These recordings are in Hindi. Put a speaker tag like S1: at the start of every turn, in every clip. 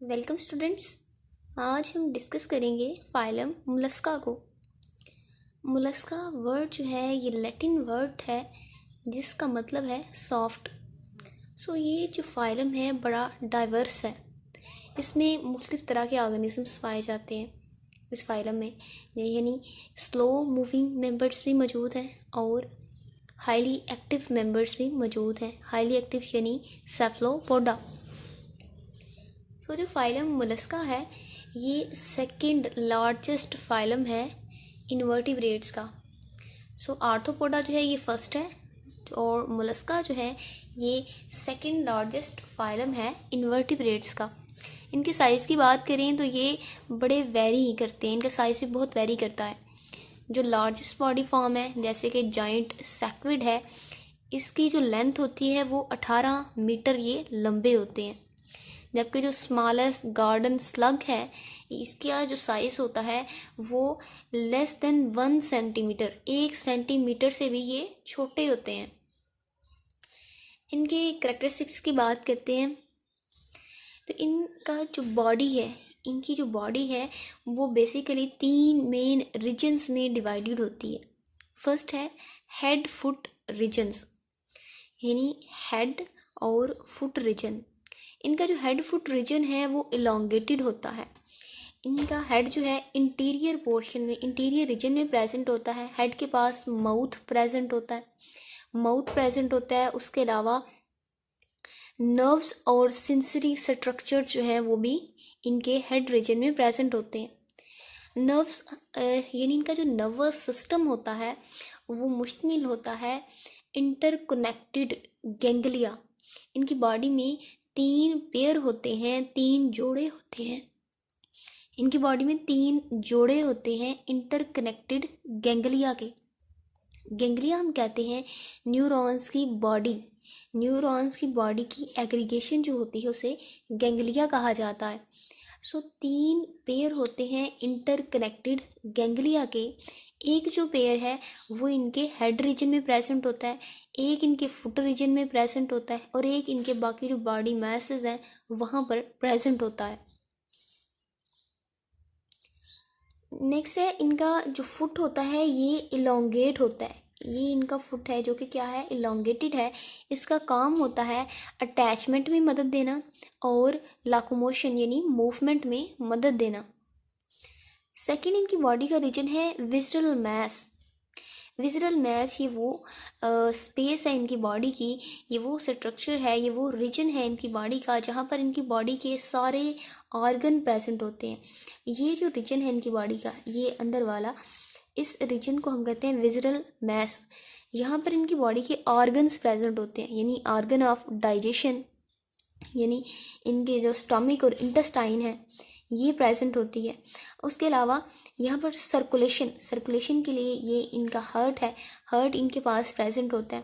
S1: Welcome students. आज हम डिस्कस करेंगे फाइलम मुलस्का को। मुलस्का वर्ड जो है ये लैटिन वर्ड है जिसका मतलब है सॉफ्ट। ये जो फाइलम है बड़ा डाइवर्स है। इसमें मुख्तलिफ़ तरह के ऑर्गेनिजम्स पाए जाते हैं इस फाइलम में, यानी स्लो मूविंग मेंबर्स भी मौजूद हैं और हाईली एक्टिव मेंबर्स भी मौजूद हैं। हाईली एक्टिव यानी सेफलोपोडा। जो फाइलम मुलस्का है ये सेकंड लार्जेस्ट फाइलम है इनवर्टिब्रेट्स का। आर्थ्रोपोडा जो है ये फर्स्ट है और मुलस्का जो है ये सेकंड लार्जेस्ट फाइलम है इनवर्टिब्रेट्स का। इनके साइज़ की बात करें तो ये बड़े वेरी करते हैं, इनका साइज़ भी बहुत वेरी करता है। जो लार्जेस्ट बॉडी फॉर्म है जैसे कि जाइंट सेक्विड है, इसकी जो लेंथ होती है वो 18 मीटर ये लंबे होते हैं। जबकि जो स्मॉलेस्ट गार्डन स्लग है इसका जो साइज़ होता है वो लेस देन 1 सेंटीमीटर, 1 सेंटीमीटर से भी ये छोटे होते हैं। इनके करेक्टरिस्टिक्स की बात करते हैं तो इनका जो बॉडी है, इनकी जो बॉडी है वो बेसिकली 3 मेन रीजन्स में डिवाइडेड होती है। फर्स्ट है हेड फुट रीजन्स, यानी हेड और फुट रीजन। इनका जो हेड फुट रीजन है वो इलोंगेटेड होता है। इनका हेड जो है इंटीरियर पोर्शन में, इंटीरियर रीजन में प्रेजेंट होता है। हेड के पास माउथ प्रेजेंट होता है, उसके अलावा नर्व्स और सेंसरी स्ट्रक्चर जो है वो भी इनके हेड रीजन में प्रेजेंट होते हैं। नर्व्स यानी इनका जो नर्वस सिस्टम होता है वो मुश्तमिल होता है इंटरकनेक्टेड गैंग्लिया। इनकी बॉडी में 3 पेयर होते हैं, 3 जोड़े होते हैं। इनकी बॉडी में 3 जोड़े होते हैं इंटरकनेक्टेड गैंग्लिया के। गैंग्लिया हम कहते हैं न्यूरॉन्स की बॉडी। न्यूरॉन्स की बॉडी की एग्रीगेशन जो होती है उसे गैंग्लिया कहा जाता है। 3 पेयर होते हैं इंटरकनेक्टेड गैंग्लिया के। एक जो पेयर है वो इनके हेड रीजन में प्रेजेंट होता है, एक इनके फुट रीजन में प्रेजेंट होता है और एक इनके बाकी जो बॉडी मैसेज हैं वहाँ पर प्रेजेंट होता है। नेक्स्ट है इनका जो फुट होता है ये इलोंगेट होता है। ये इनका फुट है जो कि क्या है, इलोंगेटेड है। इसका काम होता है अटैचमेंट में मदद देना और लोकोमोशन यानी मूवमेंट में मदद देना। सेकंड इनकी बॉडी का रीजन है विज़रल मैस। विज़रल मैस ये वो स्पेस है इनकी बॉडी की, ये वो स्ट्रक्चर है, ये वो रीजन है इनकी बॉडी का जहाँ पर इनकी बॉडी के सारे ऑर्गन प्रेजेंट होते हैं। ये जो रीजन है इनकी बॉडी का, ये अंदर वाला, इस रीजन को हम कहते हैं विज़रल मैस। यहाँ पर इनकी बॉडी के ऑर्गन्स प्रेजेंट होते हैं, यानी ऑर्गन ऑफ डाइजेशन, यानी इनके जो स्टमक और इंटेस्टाइन है ये प्रेजेंट होती है। उसके अलावा यहाँ पर सर्कुलेशन के लिए ये इनका हार्ट है, हार्ट इनके पास प्रेजेंट होता है।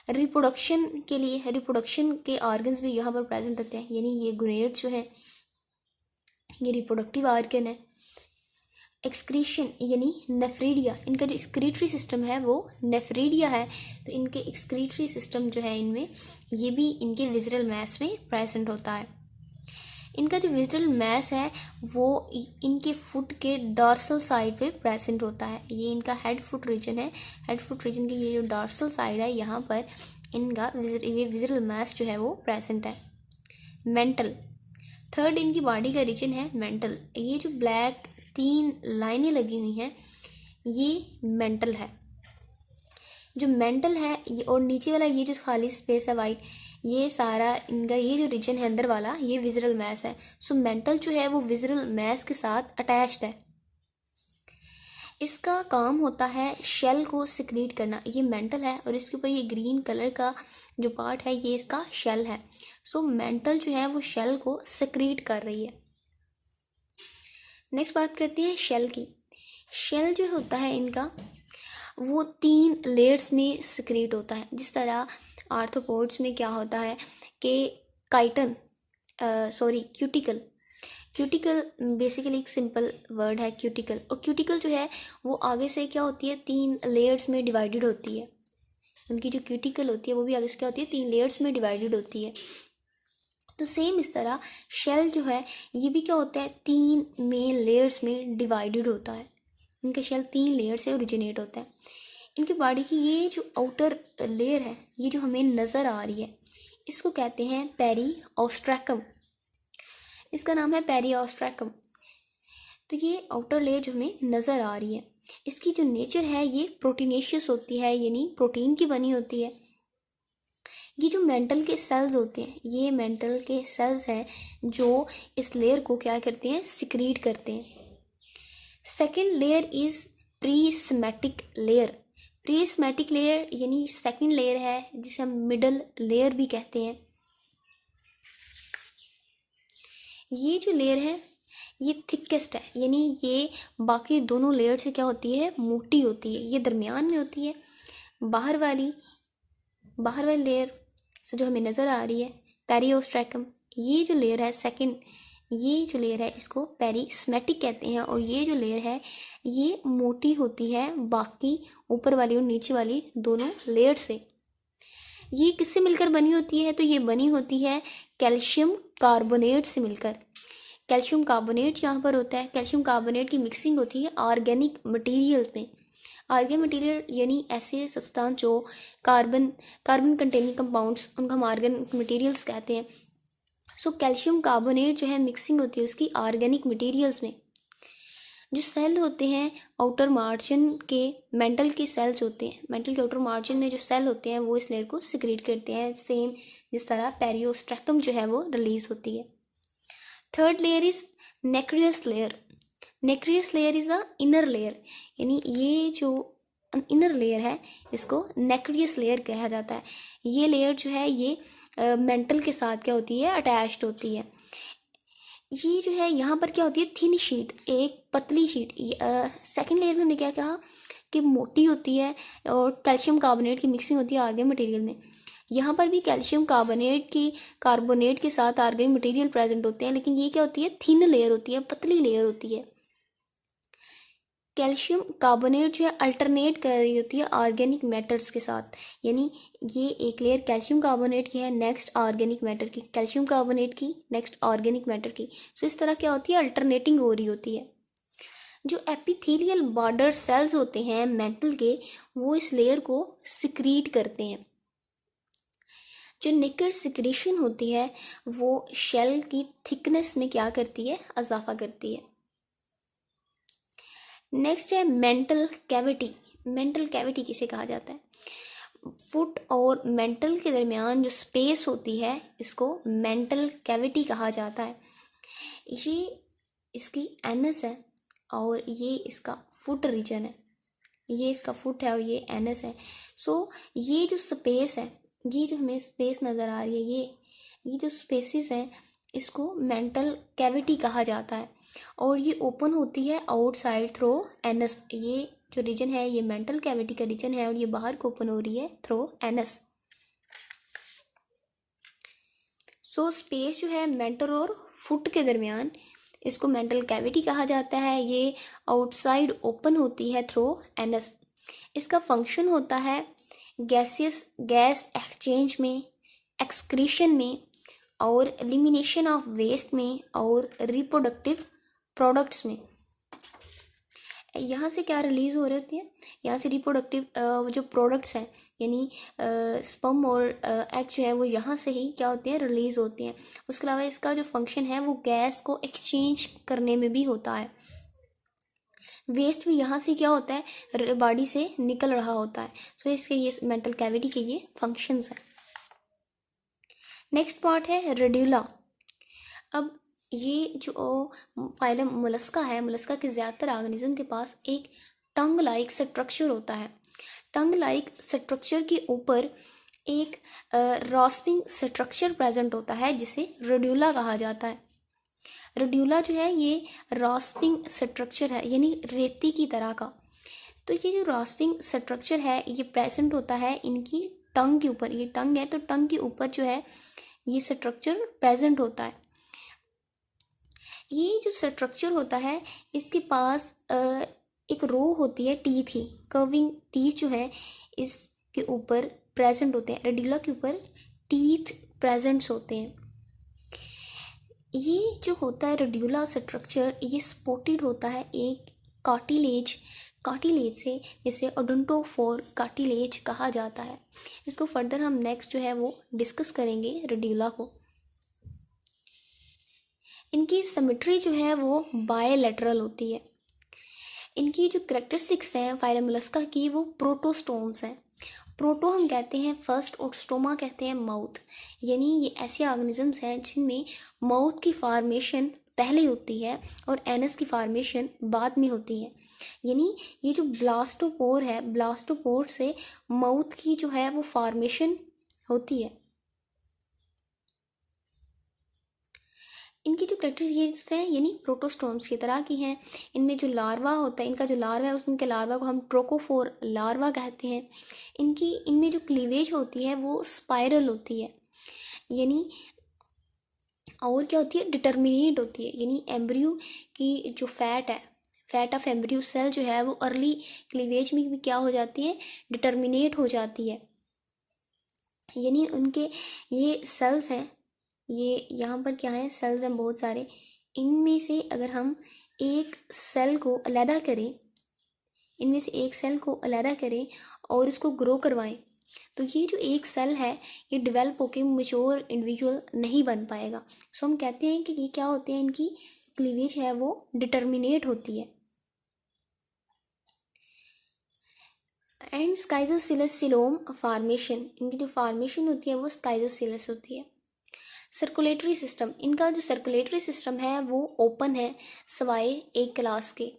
S1: रिप्रोडक्शन के लिए रिप्रोडक्शन के ऑर्गन्स भी यहाँ पर प्रेजेंट होते हैं, यानी ये गोनेड जो है ये रिप्रोडक्टिव ऑर्गन है। एक्सक्रीशन यानी नेफ्रीडिया, इनका जो एक्सक्रीटरी सिस्टम है वो नेफ्रीडिया है, तो इनके एक्सक्रीटरी सिस्टम जो है इनमें ये भी इनके विज़रल मैस में प्रेजेंट होता है। इनका जो विज़रल मैस है वो इनके फुट के डॉर्सल साइड पे प्रेजेंट होता है। ये इनका हेड फुट रीजन है। हेड फुट रीजन की ये जो डॉर्सल साइड है यहाँ पर इनका ये विज़रल मैस जो है वो प्रेजेंट है। मेंटल, थर्ड इनकी बॉडी का रीजन है मेंटल। ये जो ब्लैक 3 लाइनें लगी हुई हैं ये मेंटल है। जो मेंटल है ये, और नीचे वाला ये जो खाली स्पेस है वाइट, ये सारा इनका ये जो रीजन है अंदर वाला ये विज़रल मैस है। मेंटल जो है वो विज़रल मैस के साथ अटैच्ड है। इसका काम होता है शेल को सिक्रीट करना। ये मेंटल है और इसके ऊपर ये ग्रीन कलर का जो पार्ट है ये इसका शेल है। मेंटल जो है वो शेल को सिक्रीट कर रही है। नेक्स्ट बात करते हैं शेल की। शेल जो होता है इनका वो 3 लेयर्स में सिक्रीट होता है। जिस तरह आर्थ्रोपोड्स में क्या होता है कि क्यूटिकल बेसिकली एक सिंपल वर्ड है क्यूटिकल, और क्यूटिकल जो है वो आगे से क्या होती है 3 लेयर्स में डिवाइडेड होती है। उनकी जो क्यूटिकल होती है वो भी आगे से क्या होती है 3 लेयर्स में डिवाइडेड होती है। तो सेम इस तरह शेल जो है ये भी क्या होता है, 3 मेन लेयर्स में डिवाइडेड होता है। इनका शेल 3 लेयर से ओरिजिनेट होता है। इनके बॉडी की ये जो आउटर लेयर है, ये जो हमें नज़र आ रही है, इसको कहते हैं पेरिओस्ट्रैकम। इसका नाम है पेरिओस्ट्रैकम। तो ये आउटर लेयर जो हमें नज़र आ रही है, इसकी जो नेचर है ये प्रोटीनेशियस होती है, यानी प्रोटीन की बनी होती है। ये जो मेंटल के सेल्स होते हैं, ये मेंटल के सेल्स हैं जो इस लेयर को क्या करते हैं, सिक्रीट करते हैं। Second layer is prismatic layer. Prismatic layer यानी सेकेंड लेयर है, जिसे हम मिडल लेयर भी कहते हैं। ये जो लेयर है ये थिकेस्ट है, यानी ये बाकी दोनों लेयर से क्या होती है, मोटी होती है। ये दरमियान में होती है। बाहर वाली लेयर से जो हमें नज़र आ रही है पेरिओस्ट्रैकम, ये जो लेयर है सेकंड, ये जो लेयर है इसको पेरिस्मेटिक कहते हैं। और ये जो लेयर है ये मोटी होती है बाकी ऊपर वाली और नीचे वाली दोनों लेयर से। ये किससे मिलकर बनी होती है, तो ये बनी होती है कैल्शियम कार्बोनेट से मिलकर। कैल्शियम कार्बोनेट यहाँ पर होता है, कैल्शियम कार्बोनेट की मिक्सिंग होती है ऑर्गेनिक मटेरियल्स में। ऑर्गेनिक मटेरियल यानी ऐसे सब्सटेंस जो कार्बन कंटेनिंग कंपाउंड्स, उनको हम ऑर्गेनिक मटेरियल्स कहते हैं। सो कैल्शियम कार्बोनेट जो है मिक्सिंग होती है उसकी ऑर्गेनिक मटेरियल्स में। जो सेल होते हैं आउटर मार्जिन के, मेंटल के सेल्स होते हैं, मेंटल के आउटर मार्जिन में जो सेल होते हैं वो इस लेयर को सिक्रीट करते हैं, सेम जिस तरह पेरिओस्ट्रैकम जो है वो रिलीज होती है। Third layer is nacreous layer. Nacreous layer is a inner layer, यानी ये जो इनर लेयर है इसको नेक्रियस लेयर कहा जाता है। ये लेयर जो है ये मेंटल के साथ क्या होती है, अटैच्ड होती है। ये जो है यहाँ पर क्या होती है, थिन शीट, एक पतली शीट। सेकंड लेयर में हमने क्या कहा कि मोटी होती है और कैल्शियम कार्बोनेट की मिक्सिंग होती है ऑर्गेनिक मटेरियल में। यहाँ पर भी कैल्शियम कार्बोनेट के साथ ऑर्गेनिक मटेरियल प्रेजेंट होते हैं, लेकिन ये क्या होती है, थिन लेयर होती है, पतली लेयर होती है। कैल्शियम कार्बोनेट जो है अल्टरनेट कर रही होती है ऑर्गेनिक मैटर्स के साथ, यानी ये एक लेयर कैल्शियम कार्बोनेट की है, नेक्स्ट ऑर्गेनिक मैटर की, कैल्शियम कार्बोनेट की, नेक्स्ट ऑर्गेनिक मैटर की। सो इस तरह क्या होती है, अल्टरनेटिंग हो रही होती है। जो एपिथेलियल बॉर्डर सेल्स होते हैं मेंटल के, वो इस लेयर को सिक्रीट करते हैं। जो निकर सिक्रीशन होती है वो शेल की थिकनेस में क्या करती है, इजाफा करती है। नेक्स्ट है मेंटल कैविटी। मेंटल कैविटी किसे कहा जाता है, फुट और मेंटल के दरमियान जो स्पेस होती है इसको मेंटल कैविटी कहा जाता है। ये इसकी एनस है और ये इसका फुट रीजन है, ये इसका फुट है और ये एनस है। सो ये जो स्पेस है, ये जो हमें स्पेस नज़र आ रही है, ये जो स्पेसिस हैं इसको मेंटल कैविटी कहा जाता है। और ये ओपन होती है आउटसाइड थ्रो एनस। ये जो रीजन है ये मेंटल कैविटी का रीजन है और ये बाहर को ओपन हो रही है थ्रो एनस। सो स्पेस जो है मेंटल और फुट के दरमियान, इसको मेंटल कैविटी कहा जाता है। ये आउटसाइड ओपन होती है थ्रो एनस। इसका फंक्शन होता है गैस एक्सचेंज में, एक्सक्रीशन में, और एलिमिनेशन ऑफ वेस्ट में, और रिप्रोडक्टिव प्रोडक्ट्स में। यहाँ से क्या रिलीज़ हो रही होती है, यहाँ से रिप्रोडक्टिव जो प्रोडक्ट्स हैं यानी स्पर्म और एग जो है वो यहाँ से ही क्या होते हैं, रिलीज़ होते हैं। उसके अलावा इसका जो फंक्शन है वो गैस को एक्सचेंज करने में भी होता है। वेस्ट भी यहाँ से क्या होता है, बॉडी से निकल रहा होता है। सो इसके ये मेंटल कैविटी के ये फंक्शंस हैं। नेक्स्ट पार्ट है रेड्यूला। अब ये जो फाइलम मोलस्का है, मोलस्का के ज़्यादातर ऑर्गेनिज्म के पास एक टंग लाइक स्ट्रक्चर होता है। टंग लाइक स्ट्रक्चर के ऊपर एक रॉस्पिंग स्ट्रक्चर प्रेजेंट होता है जिसे रेड्यूला कहा जाता है। रेड्यूला जो है ये रॉस्पिंग स्ट्रक्चर है, यानी रेती की तरह का। तो ये जो रॉस्पिंग स्ट्रक्चर है ये प्रेजेंट होता है इनकी टंग के ऊपर। ये टंग है तो टंग के ऊपर जो है ये स्ट्रक्चर प्रेजेंट होता है। ये जो स्ट्रक्चर होता है इसके पास एक रो होती है टीथ की, कर्विंग टीथ जो है इसके ऊपर प्रेजेंट होते हैं। रेड्यूला के ऊपर टीथ प्रेजेंट्स होते हैं। ये जो होता है रेड्यूला स्ट्रक्चर, ये स्पोर्टेड होता है एक कार्टिलेज से, जिसे ओडोंटोफोर कार्टिलेज कहा जाता है। इसको फर्दर हम नेक्स्ट जो है वो डिस्कस करेंगे रेड्यूला को। इनकी सिमेट्री जो है वो बायलैटरल होती है। इनकी जो करेक्टरिस्टिक्स हैं फाइलम मोलस्का की, वो प्रोटोस्टोम्स हैं। प्रोटो हम कहते हैं फर्स्ट और स्टोमा कहते हैं माउथ, यानी ये ऐसे ऑर्गेनिजम्स हैं जिनमें माउथ की फॉर्मेशन पहले होती है और एनस की फॉर्मेशन बाद में होती है। यानी ये जो ब्लास्टोपोर है, ब्लास्टोपोर से माउथ की जो है वो फॉर्मेशन होती है। इनकी जो करेक्टरिस्टिक्स हैं यानी प्रोटोस्टोम्स की तरह की हैं। इनमें जो लार्वा होता है, इनका जो लार्वा है उसके लार्वा को हम ट्रोकोफोर लार्वा कहते हैं। इनमें जो क्लीवेज होती है वो स्पाइरल होती है, यानी और क्या होती है, डिटर्मिनेट होती है। यानी एम्ब्रियो की जो फैट ऑफ एम्ब्रियो सेल जो है वो अर्ली क्लीवेज में भी क्या हो जाती है, डिटर्मिनेट हो जाती है। यानी उनके ये सेल्स हैं, ये यहाँ पर क्या है, सेल्स हैं बहुत सारे। इनमें से अगर हम एक सेल को अलहदा करें, इनमें से एक सेल को अलहदा करें और इसको ग्रो करवाएं, तो ये जो एक सेल है ये डेवलप होकर मैच्योर इंडिविजुअल नहीं बन पाएगा। सो हम कहते हैं कि ये क्या होते हैं, इनकी क्लीवेज है वो डिटर्मिनेट होती है। एंड स्काइजोसिलस सिलोम फॉर्मेशन, इनकी जो फॉर्मेशन होती है वो स्काइजोसिलस होती है। सर्कुलेटरी सिस्टम, इनका जो सर्कुलेटरी सिस्टम है वो ओपन है सिवाय एक क्लास के।